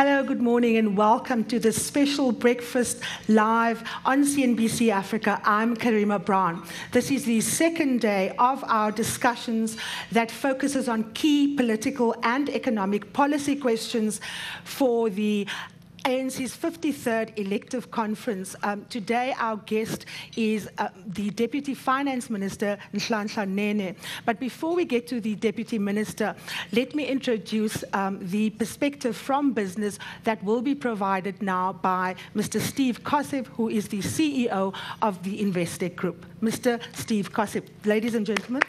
Hello, good morning, and welcome to this special breakfast live on CNBC Africa. I'm Karima Brown. This is the second day of our discussions that focuses on key political and economic policy questions for the ANC's 53rd elective conference. Today, our guest is the Deputy Finance Minister, Nhlanhla Nene. But before we get to the Deputy Minister, let me introduce the perspective from business that will be provided now by Mr. Steve Koseff, who is the CEO of the Investec Group. Mr. Steve Koseff, ladies and gentlemen.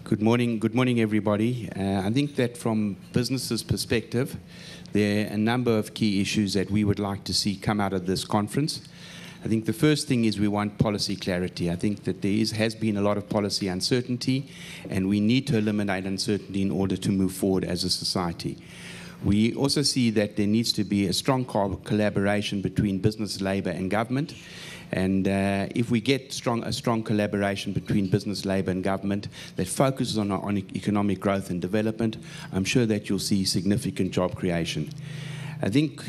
Good morning, everybody. I think that from business's perspective, there are a number of key issues that we would like to see come out of this conference. I think the first thing is we want policy clarity. I think that there has been a lot of policy uncertainty, and we need to eliminate uncertainty in order to move forward as a society. We also see that there needs to be a strong collaboration between business, labour and government. And if we get a strong collaboration between business, labour and government that focuses on economic growth and development, I'm sure that you'll see significant job creation. I think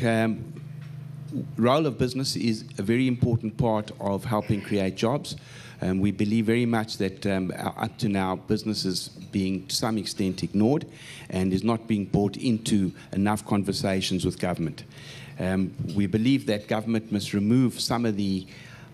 role of business is a very important part of helping create jobs. We believe very much that up to now, business is being to some extent ignored and is not being brought into enough conversations with government. We believe that government must remove some of the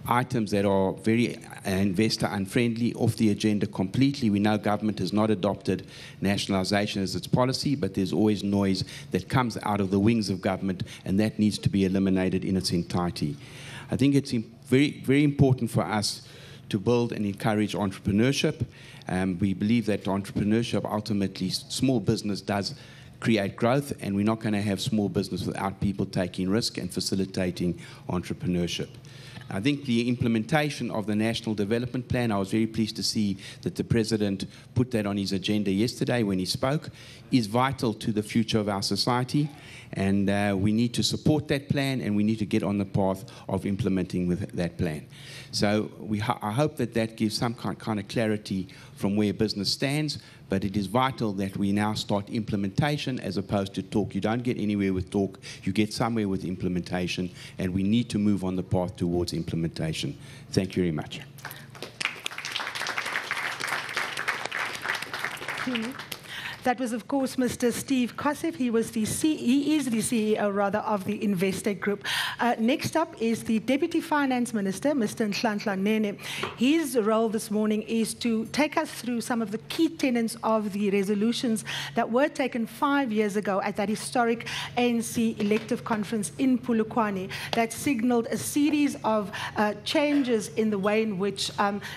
items that are very investor unfriendly off the agenda completely. We know government has not adopted nationalisation as its policy, but there's always noise that comes out of the wings of government, and that needs to be eliminated in its entirety. I think it's very, very important for us to build and encourage entrepreneurship. We believe that entrepreneurship, ultimately, small business does create growth, and we're not going to have small business without people taking risk and facilitating entrepreneurship. I think the implementation of the National Development Plan, I was very pleased to see that the President put that on his agenda yesterday when he spoke, is vital to the future of our society. And we need to support that plan, and we need to get on the path of implementing with that plan. So I hope that that gives some kind of clarity from where business stands, but it is vital that we now start implementation as opposed to talk. You don't get anywhere with talk, you get somewhere with implementation, and we need to move on the path towards implementation. Thank you very much. That was, of course, Mr. Steve Koseff. He is the CEO, rather, of the Investec Group. Next up is the Deputy Finance Minister, Mr. Nhlanhla Nene. His role this morning is to take us through some of the key tenets of the resolutions that were taken 5 years ago at that historic ANC elective conference in Polokwane that signalled a series of changes in the way in which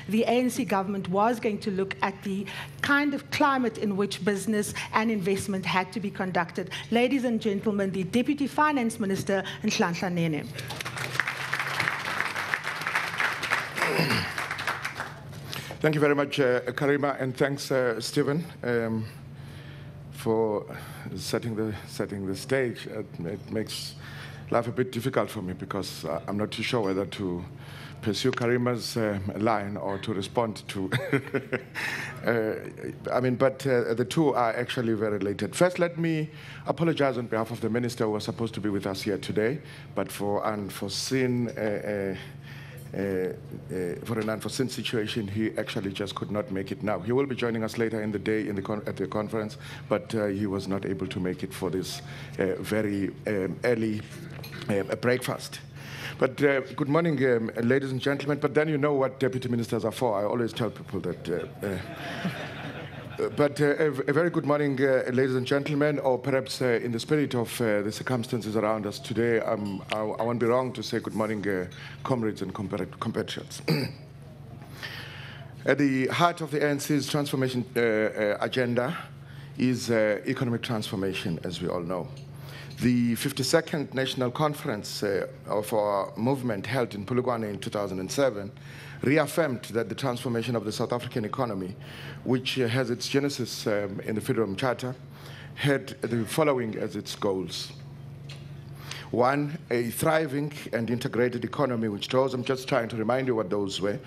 the ANC government was going to look at the kind of climate in which business and investment had to be conducted. Ladies and gentlemen, the Deputy Finance Minister, Nhlanhla Nene. Thank you very much, Karima, and thanks, Stephen, for setting the stage. It makes life a bit difficult for me because I'm not too sure whether to pursue Karima's line or to respond to. But the two are actually very related. First, let me apologize on behalf of the minister who was supposed to be with us here today, but for an unforeseen situation, he actually just could not make it now. He will be joining us later in the day at the conference, but he was not able to make it for this very early breakfast. But good morning, ladies and gentlemen. But then you know what deputy ministers are for. I always tell people that. But a very good morning, ladies and gentlemen, or perhaps in the spirit of the circumstances around us today, I won't be wrong to say good morning, comrades and compatriots. At the heart of the ANC's transformation agenda is economic transformation, as we all know. The 52nd National Conference of our movement held in Polokwane in 2007 reaffirmed that the transformation of the South African economy, which has its genesis in the Freedom Charter, had the following as its goals. One, a thriving and integrated economy which draws, I'm just trying to remind you what those were,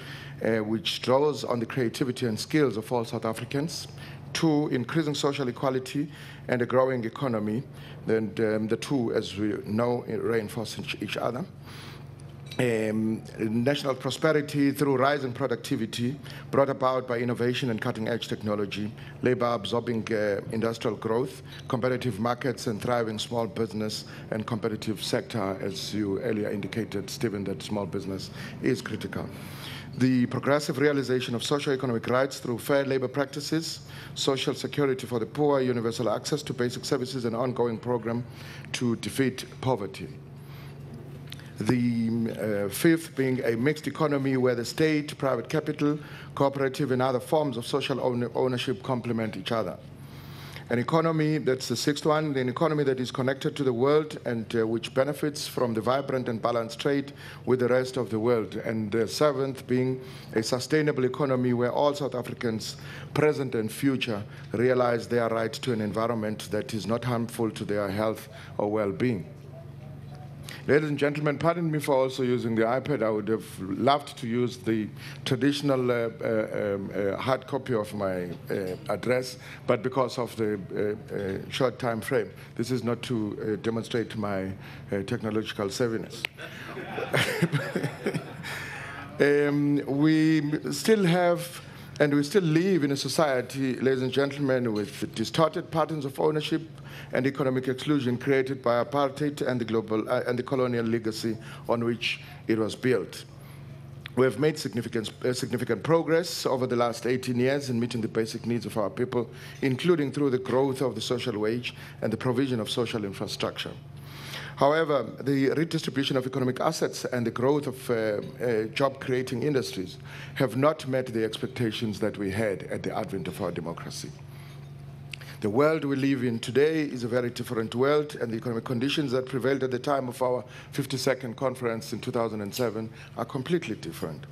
which draws on the creativity and skills of all South Africans, 2, increasing social equality and a growing economy. Then the two, as we know, reinforce each other. National prosperity through rising productivity brought about by innovation and cutting-edge technology, labor-absorbing industrial growth, competitive markets and thriving small business and competitive sector, as you earlier indicated, Stephen, that small business is critical. The progressive realization of socio-economic rights through fair labor practices, social security for the poor, universal access to basic services, and ongoing program to defeat poverty. The fifth being a mixed economy where the state, private capital, cooperative, and other forms of social ownership complement each other. An economy, that's the sixth one, an economy that is connected to the world and which benefits from the vibrant and balanced trade with the rest of the world. And the seventh being a sustainable economy where all South Africans, present and future, realize their right to an environment that is not harmful to their health or well-being. Ladies and gentlemen, pardon me for also using the iPad. I would have loved to use the traditional hard copy of my address, but because of the short time frame, this is not to demonstrate my technological savviness. We still have, and we still live in a society, ladies and gentlemen, with distorted patterns of ownership and economic exclusion created by apartheid and the global and the colonial legacy on which it was built. We have made significant progress over the last 18 years in meeting the basic needs of our people, including through the growth of the social wage and the provision of social infrastructure. However, the redistribution of economic assets and the growth of job-creating industries have not met the expectations that we had at the advent of our democracy. The world we live in today is a very different world, and the economic conditions that prevailed at the time of our 52nd conference in 2007 are completely different.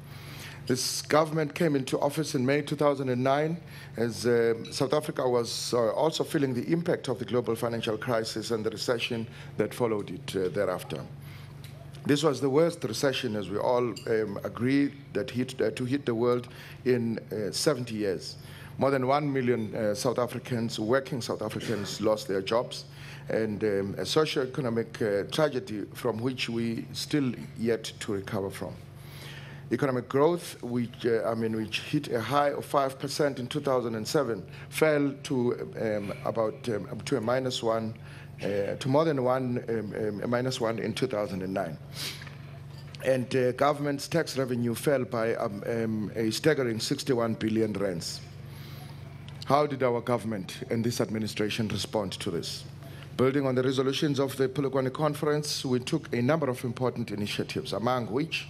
This government came into office in May 2009 as South Africa was also feeling the impact of the global financial crisis and the recession that followed it thereafter. This was the worst recession, as we all agree, that to hit the world in 70 years. More than 1 million South Africans, working South Africans, lost their jobs, and a socio-economic tragedy from which we still yet to recover from. Economic growth, which hit a high of 5% in 2007, fell to to a -1, to more than a -1 in 2009. And government's tax revenue fell by a staggering 61 billion rands. How did our government and this administration respond to this? Building on the resolutions of the Polokwane Conference, we took a number of important initiatives, among which,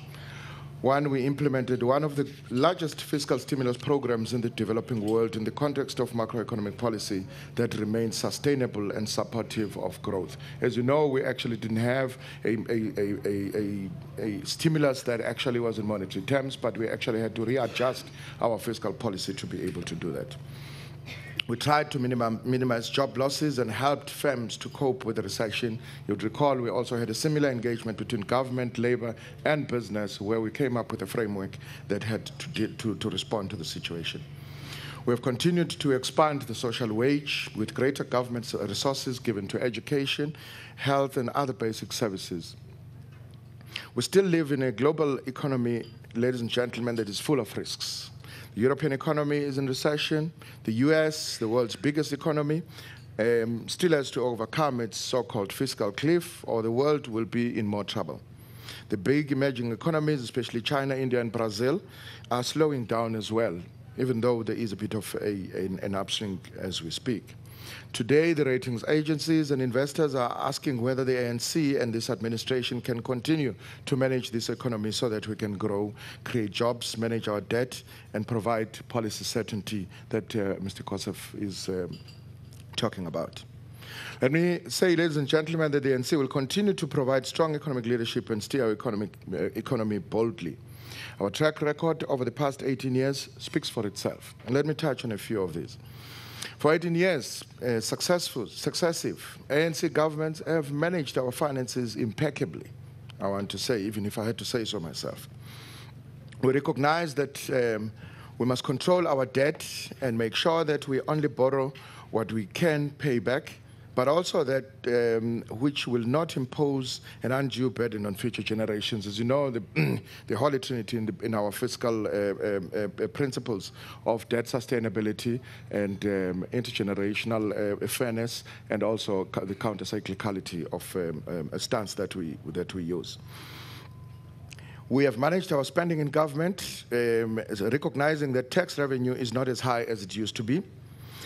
one, we implemented one of the largest fiscal stimulus programs in the developing world in the context of macroeconomic policy that remains sustainable and supportive of growth. As you know, we actually didn't have a stimulus that actually was in monetary terms, but we actually had to readjust our fiscal policy to be able to do that. We tried to minimize job losses and helped firms to cope with the recession. You'd recall we also had a similar engagement between government, labor, and business, where we came up with a framework that had to respond to the situation. We have continued to expand the social wage with greater government resources given to education, health, and other basic services. We still live in a global economy, ladies and gentlemen, that is full of risks. The European economy is in recession. The US, the world's biggest economy, still has to overcome its so-called fiscal cliff, or the world will be in more trouble. The big emerging economies, especially China, India, and Brazil, are slowing down as well, even though there is a bit of an upswing as we speak. Today, the ratings agencies and investors are asking whether the ANC and this administration can continue to manage this economy so that we can grow, create jobs, manage our debt, and provide policy certainty that Mr. Kosef is talking about. Let me say, ladies and gentlemen, that the ANC will continue to provide strong economic leadership and steer our economy boldly. Our track record over the past 18 years speaks for itself. And let me touch on a few of these. For 18 years, successive ANC governments have managed our finances impeccably, I want to say, even if I had to say so myself. We recognize that We must control our debt and make sure that we only borrow what we can pay back, but also that which will not impose an undue burden on future generations. As you know, the Holy Trinity in our fiscal principles of debt sustainability and intergenerational fairness, and also the counter-cyclicality of a stance that we use. We have managed our spending in government, recognizing that tax revenue is not as high as it used to be.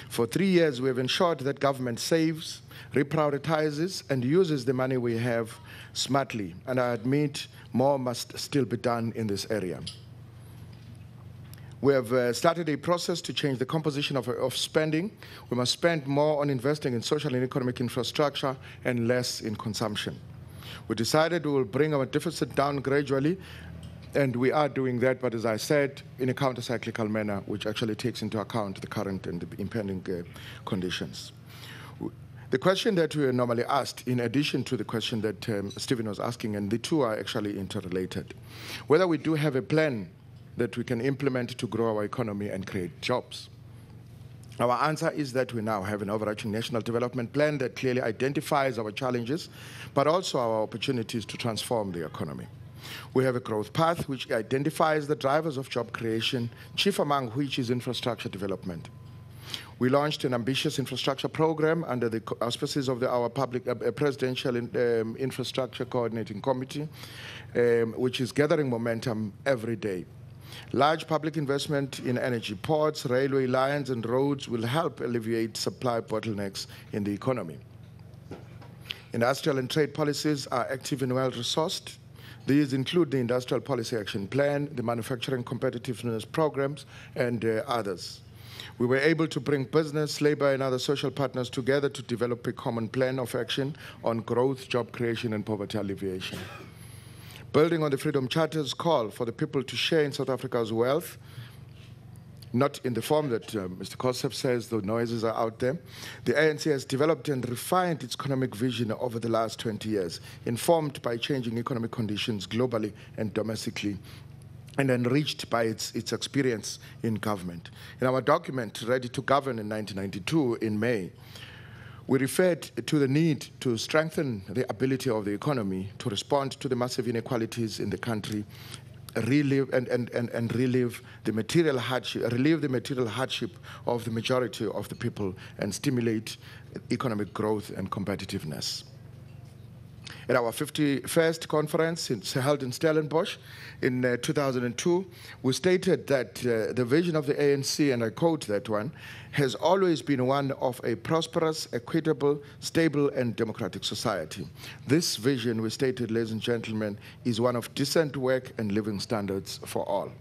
For 3 years, we have ensured that government saves, reprioritizes, and uses the money we have smartly. And I admit more must still be done in this area. We have started a process to change the composition of spending. We must spend more on investing in social and economic infrastructure and less in consumption. We decided we will bring our deficit down gradually, and we are doing that, but as I said, in a counter-cyclical manner, which actually takes into account the current and the impending conditions. The question that we are normally asked, in addition to the question that Stephen was asking, and the two are actually interrelated, whether we do have a plan that we can implement to grow our economy and create jobs. Our answer is that we now have an overarching national development plan that clearly identifies our challenges, but also our opportunities to transform the economy. We have a growth path which identifies the drivers of job creation, chief among which is infrastructure development. We launched an ambitious infrastructure program under the auspices of our Presidential Infrastructure Coordinating Committee, which is gathering momentum every day. Large public investment in energy, ports, railway lines, and roads will help alleviate supply bottlenecks in the economy. Industrial and trade policies are active and well-resourced. These include the Industrial Policy Action Plan, the Manufacturing Competitiveness Programs, and others. We were able to bring business, labor, and other social partners together to develop a common plan of action on growth, job creation, and poverty alleviation. Building on the Freedom Charter's call for the people to share in South Africa's wealth, not in the form that Mr. Kosef says, the noises are out there. The ANC has developed and refined its economic vision over the last 20 years, informed by changing economic conditions globally and domestically, and enriched by its experience in government. In our document, Ready to Govern in 1992, in May, we referred to the need to strengthen the ability of the economy to respond to the massive inequalities in the country, relieve the material hardship of the majority of the people, and stimulate economic growth and competitiveness. At our 51st conference, held in Stellenbosch in 2002, we stated that the vision of the ANC, and I quote that one, has always been one of a prosperous, equitable, stable, and democratic society. This vision, we stated, ladies and gentlemen, is one of decent work and living standards for all.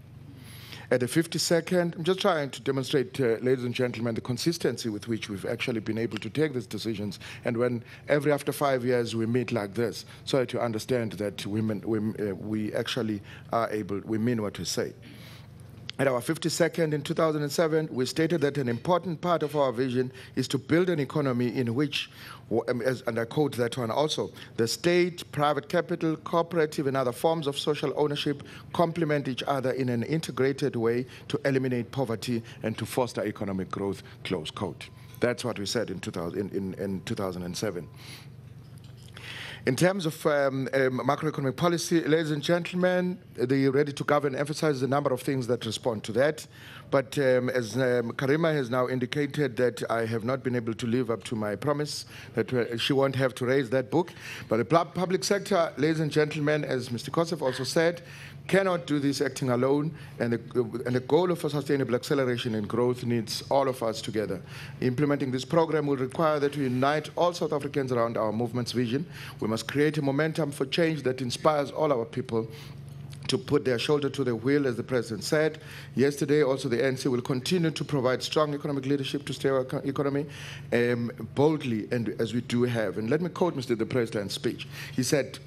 At the 52nd, I'm just trying to demonstrate, ladies and gentlemen, the consistency with which we've actually been able to take these decisions, and when after 5 years we meet like this, so that you understand that we actually are able, we mean what we say. At our 52nd in 2007, we stated that an important part of our vision is to build an economy in which, and I quote that one also, the state, private capital, cooperative, and other forms of social ownership complement each other in an integrated way to eliminate poverty and to foster economic growth, close quote. That's what we said in 2007. In terms of macroeconomic policy, ladies and gentlemen, the Ready to Govern emphasizes a number of things that respond to that. But as Karima has now indicated that I have not been able to live up to my promise, that she won't have to raise that book. But the public sector, ladies and gentlemen, as Mr. Kosef also said, cannot do this acting alone, and the goal of a sustainable acceleration in growth needs all of us together. Implementing this program will require that we unite all South Africans around our movement's vision. We must create a momentum for change that inspires all our people to put their shoulder to the wheel, as the President said. Yesterday, also the ANC will continue to provide strong economic leadership to steer our economy boldly, and as we do have. And let me quote the President's speech. He said,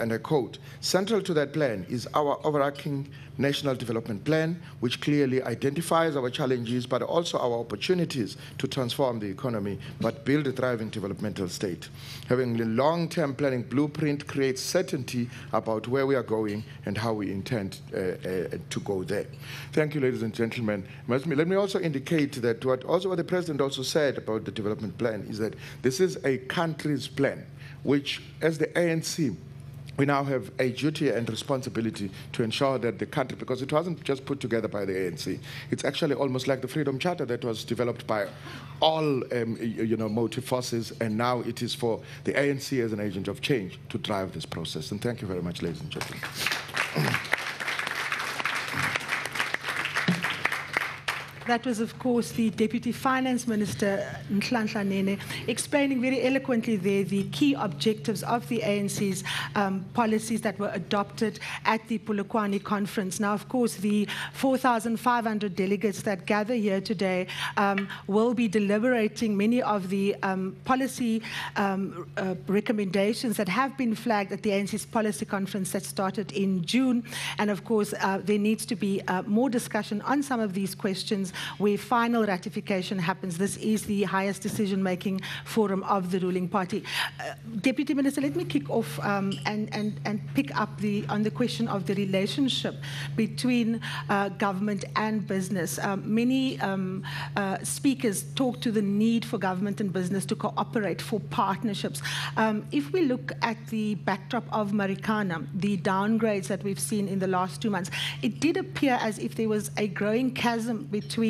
and I quote, "Central to that plan is our overarching national development plan, which clearly identifies our challenges, but also our opportunities to transform the economy, but build a thriving developmental state. Having a long-term planning blueprint creates certainty about where we are going and how we intend to go there." Thank you, ladies and gentlemen. Let me also indicate that what the President also said about the development plan is that this is a country's plan, which, as the ANC, we now have a duty and responsibility to ensure that the country, because it wasn't just put together by the ANC, it's actually almost like the Freedom Charter that was developed by all motive forces, and now it is for the ANC as an agent of change to drive this process. And thank you very much, ladies and gentlemen. That was, of course, the Deputy Finance Minister, Nhlanhla Nene, explaining very eloquently there the key objectives of the ANC's policies that were adopted at the Polokwane conference. Now, of course, the 4,500 delegates that gather here today will be deliberating many of the policy recommendations that have been flagged at the ANC's policy conference that started in June. And, of course, there needs to be more discussion on some of these questions where final ratification happens. This is the highest decision-making forum of the ruling party. Deputy Minister, let me kick off and pick up on the question of the relationship between government and business. Many speakers talk to the need for government and business to cooperate for partnerships. If we look at the backdrop of Marikana, the downgrades that we've seen in the last 2 months, it did appear as if there was a growing chasm between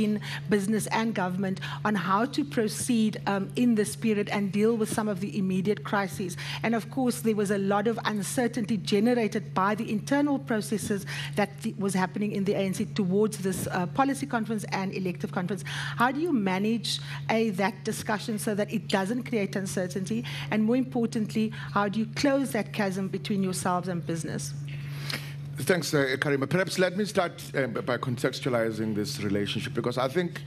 business and government on how to proceed in this period and deal with some of the immediate crises. And of course, there was a lot of uncertainty generated by the internal processes that was happening in the ANC towards this policy conference and elective conference. How do you manage that discussion so that it doesn't create uncertainty? And more importantly, how do you close that chasm between yourselves and business? Thanks, Karima. Perhaps let me start by contextualizing this relationship, because I think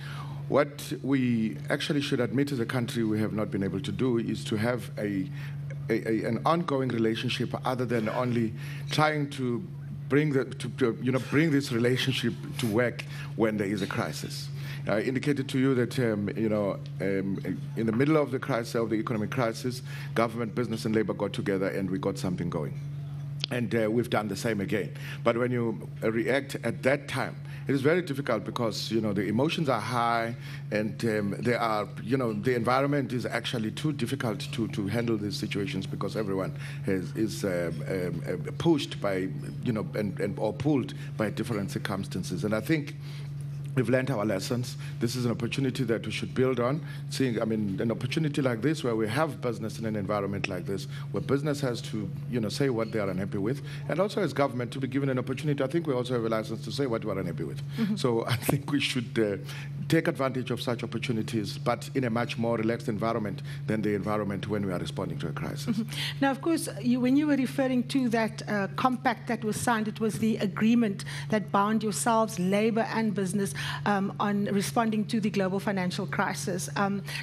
what we actually should admit as a country we have not been able to do is to have an ongoing relationship other than only trying to bring this relationship to work when there is a crisis. I indicated to you that in the middle of the crisis, of the economic crisis, government, business, and labor got together and we got something going. And we've done the same again. But when you react at that time, it is very difficult because the emotions are high, and they are the environment is actually too difficult to handle these situations because everyone is pushed by or pulled by different circumstances. And I think we've learned our lessons. This is an opportunity that we should build on. An opportunity like this where we have business in an environment like this, where business has to, say what they are unhappy with, and also as government to be given an opportunity. I think we also have a license to say what we are unhappy with. Mm-hmm. So I think we should take advantage of such opportunities, but in a much more relaxed environment than the environment when we are responding to a crisis. Mm-hmm. Now, of course, when you were referring to that compact that was signed, it was the agreement that bound yourselves, labor and business, on responding to the global financial crisis.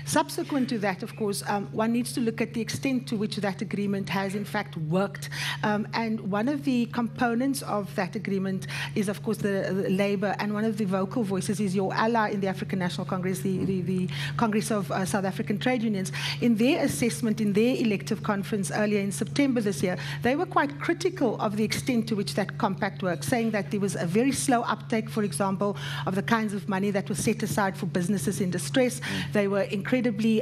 Subsequent to that, of course, one needs to look at the extent to which that agreement has in fact worked. And one of the components of that agreement is, of course, the labor, and one of the vocal voices is your ally in the African National Congress, the Congress of South African Trade Unions. In their assessment, in their elective conference earlier in September this year, they were quite critical of the extent to which that compact worked, saying that there was a very slow uptake, for example, of the kinds of money that was set aside for businesses in distress. They were incredibly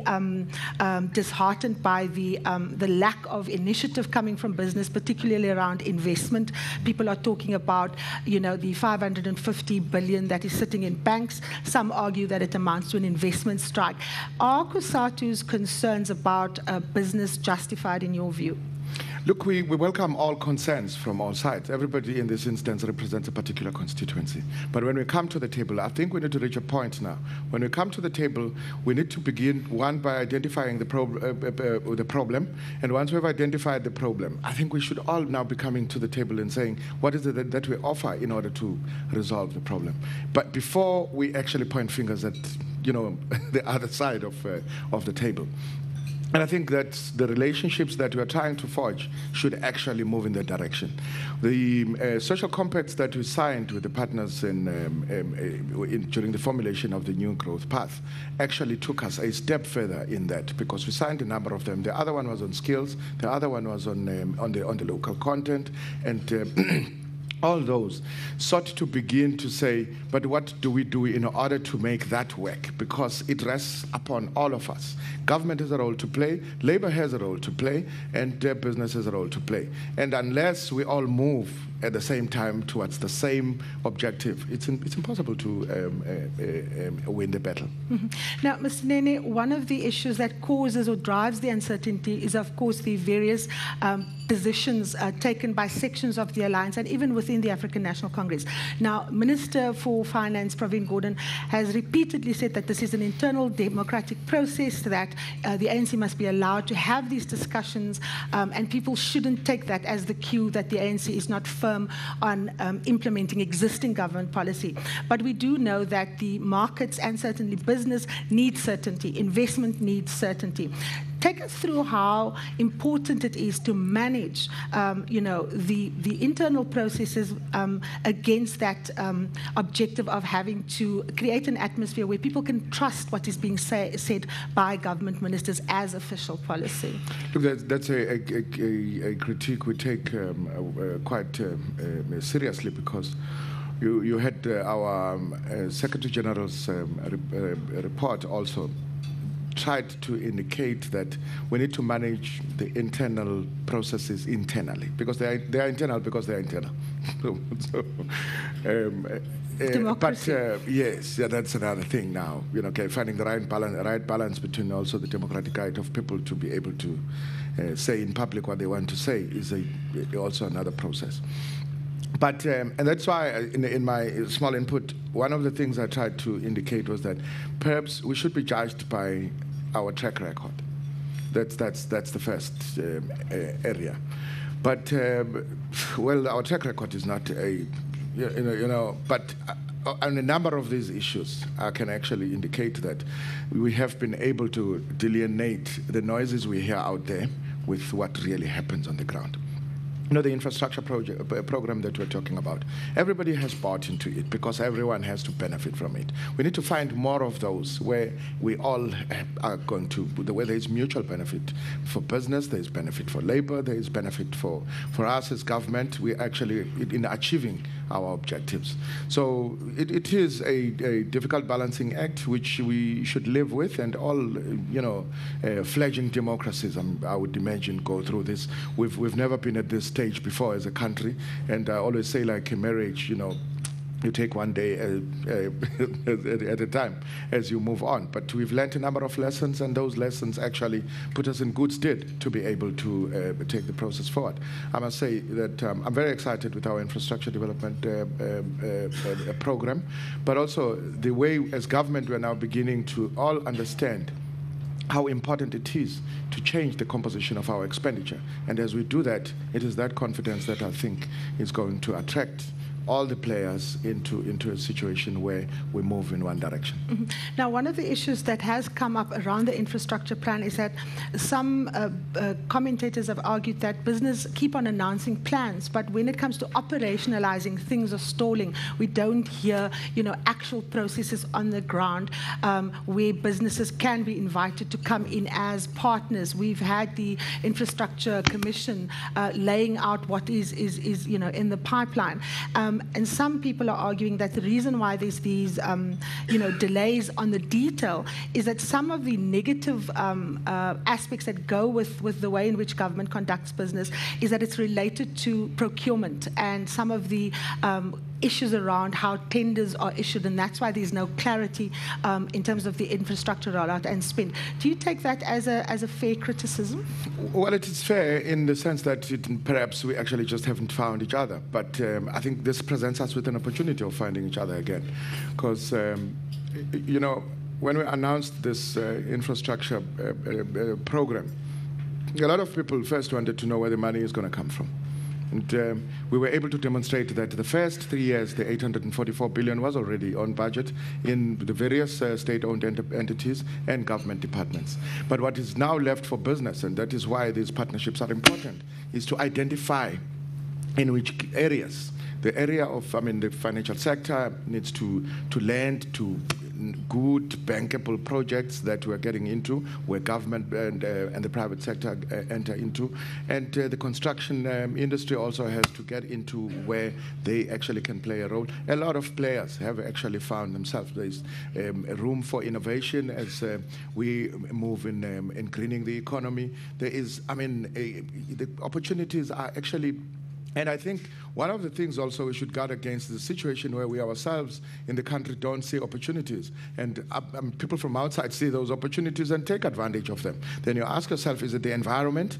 disheartened by the lack of initiative coming from business, particularly around investment. People are talking about, the 550 billion that is sitting in banks. Some argue that it amounts to an investment strike. Are COSATU's concerns about business justified in your view? Look, we welcome all concerns from all sides. Everybody in this instance represents a particular constituency. But when we come to the table, I think we need to reach a point now. When we come to the table, we need to begin, one, by identifying the problem. And once we've identified the problem, I think we should all now be coming to the table and saying, what is it that we offer in order to resolve the problem? But before we actually point fingers at, the other side of the table, And I think that the relationships that we are trying to forge should actually move in that direction. The social compacts that we signed with the partners during the formulation of the new growth path actually took us a step further in that, because we signed a number of them. The other one was on skills, the other one was on the local content, and all those sought to begin to say, but what do we do in order to make that work? Because it rests upon all of us. Government has a role to play, labor has a role to play, and business has a role to play. And unless we all move at the same time towards the same objective, it's impossible to win the battle. Mm-hmm. Now, Mr. Nene, one of the issues that causes or drives the uncertainty is, of course, the various positions taken by sections of the alliance and even within the African National Congress. Now, Minister for Finance, Pravin Gordhan, has repeatedly said that this is an internal democratic process, that the ANC must be allowed to have these discussions, and people shouldn't take that as the cue that the ANC is not firm on implementing existing government policy. But we do know that the markets and certainly business need certainty, investment needs certainty. Take us through how important it is to manage, the internal processes against that objective of having to create an atmosphere where people can trust what is being said by government ministers as official policy. Look, that's a critique we take quite seriously, because you had our Secretary General's report also tried to indicate that we need to manage the internal processes internally, because they are internal because they are internal. But yes, that's another thing now. Finding the right balance between also the democratic right of people to be able to say in public what they want to say is also another process. But and that's why in my small input, one of the things I tried to indicate was that perhaps we should be judged by our track record. That's the first area. But well, our track record is not but on a number of these issues, I can actually indicate that we have been able to delineate the noises we hear out there with what really happens on the ground. The infrastructure program that we're talking about, everybody has bought into it because everyone has to benefit from it. We need to find more of those where we all are going to, where there is mutual benefit for business, there is benefit for labor, there is benefit for us as government. We actually, in achieving our objectives. So it is a difficult balancing act which we should live with, and all fledgling democracies, I would imagine, go through this. We've never been at this stage before as a country, and I always say, like a marriage, you take one day at a time as you move on. But we've learned a number of lessons, and those lessons actually put us in good stead to be able to take the process forward. I must say that I'm very excited with our infrastructure development program, but also the way as government we're now beginning to all understand how important it is to change the composition of our expenditure. And as we do that, it is that confidence that I think is going to attract all the players into a situation where we move in one direction. Mm-hmm. Now, one of the issues that has come up around the infrastructure plan is that some commentators have argued that business keep on announcing plans, but when it comes to operationalizing, things are stalling. We don't hear, actual processes on the ground where businesses can be invited to come in as partners. We've had the Infrastructure Commission laying out what is in the pipeline. And some people are arguing that the reason why there's these, delays on the detail is that some of the negative aspects that go with the way in which government conducts business is that it's related to procurement and some of the issues around how tenders are issued, and that's why there's no clarity in terms of the infrastructure rollout and spend. Do you take that as a fair criticism? Well, it is fair in the sense that perhaps we actually just haven't found each other. But I think this presents us with an opportunity of finding each other again. Because, when we announced this infrastructure program, a lot of people first wanted to know where the money is going to come from. And we were able to demonstrate that the first 3 years, the 844 billion was already on budget in the various state-owned entities and government departments. But what is now left for business, and that is why these partnerships are important, is to identify in which areas. The area of, the financial sector needs to lend to good bankable projects that we're getting into, where government and the private sector enter into. And the construction industry also has to get into where they actually can play a role. A lot of players have actually found themselves. There's room for innovation as we move in greening the economy. There is, the opportunities are actually. And I think one of the things also we should guard against is the situation where we ourselves in the country don't see opportunities. And people from outside see those opportunities and take advantage of them. Then you ask yourself, is it the environment?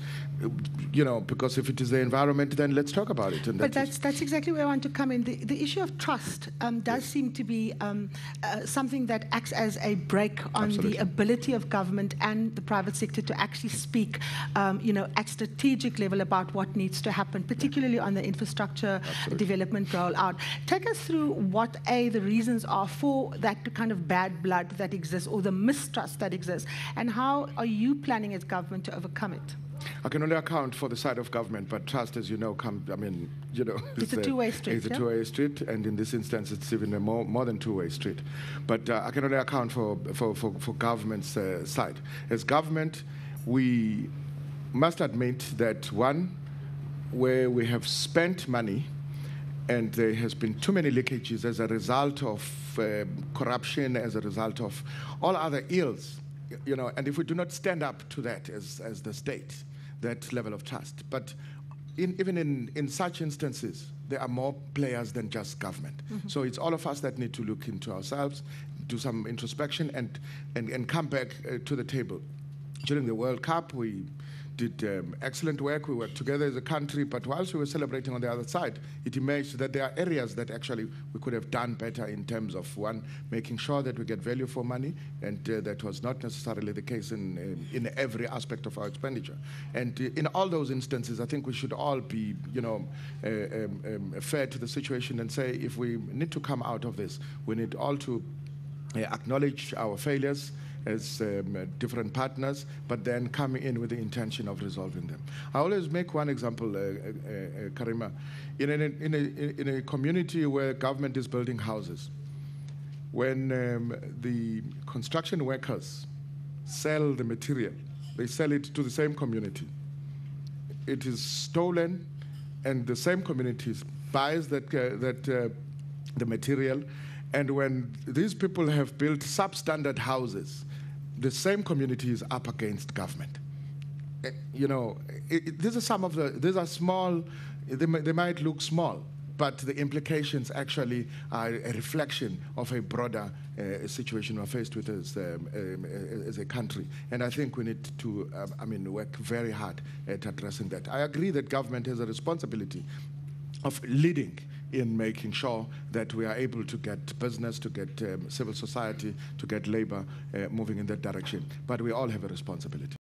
Because if it is the environment, then let's talk about it. And but that's exactly where I want to come in. The issue of trust does seem to be something that acts as a brake on Absolutely. the ability of government and the private sector to actually speak, at strategic level about what needs to happen, particularly on the infrastructure Absolutely. development rollout. Take us through what, the reasons are for that kind of bad blood that exists or the mistrust that exists, and how are you planning as government to overcome it? I can only account for the side of government, but trust, as you know, it's a two-way street. It's a two-way street, and in this instance, it's even a more than two-way street. But I can only account for government's side. As government, we must admit that one, where we have spent money and there has been too many leakages as a result of corruption, as a result of all other ills, and if we do not stand up to that as the state, that level of trust. But even in such instances, there are more players than just government. Mm-hmm. So it's all of us that need to look into ourselves, do some introspection, and come back to the table. During the World Cup, we did excellent work. We worked together as a country, but whilst we were celebrating on the other side, it emerged that there are areas that actually we could have done better in terms of, one, making sure that we get value for money, and that was not necessarily the case in every aspect of our expenditure. And in all those instances, I think we should all be, fair to the situation and say, if we need to come out of this, we need all to acknowledge our failures as different partners, but then coming in with the intention of resolving them. I always make one example, Karima. In a community where government is building houses, when the construction workers sell the material, they sell it to the same community. It is stolen, and the same community buys the material. And when these people have built substandard houses, the same community is up against government. These are small, they might look small, but the implications actually are a reflection of a broader situation we're faced with as a country. And I think we need to work very hard at addressing that. I agree that government has a responsibility of leading in making sure that we are able to get business, to get civil society, to get labor moving in that direction. But we all have a responsibility.